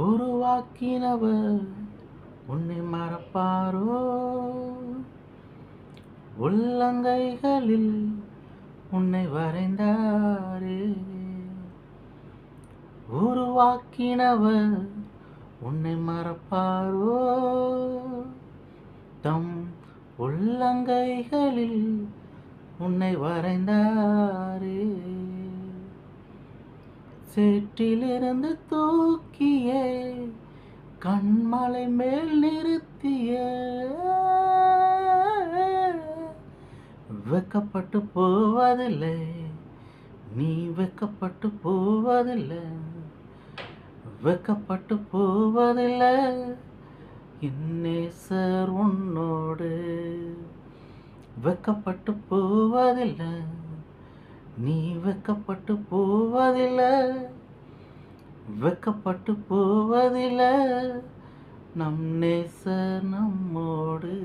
உருவாக்கினவர் உன்னை மறப்பாரோ? உள்ளங்கைகளில் உன்னை வரைந்தாரே. உருவாக்கினவர் உன்னை மறப்பாரோ? தம் உள்ளங்கைகளில் உன்னை வரைந்தாரே. சேற்றிலிருந்து தூக்கியே கண்மலை மேல் நிறுத்திய வெக்கப்பட்டு போவதில்லை, நீ வெக்கப்பட்டு போவதில்லை, வெக்கப்பட்டு போவதில்லை. என் நேசர் உன்னோடு வெக்கப்பட்டு போவதில்லை, நீ வெக்கப்பட்டு போவதில்லை, வெக்கப்பட்டு போவதில்லை. நம் நேசர் நம்மோடு.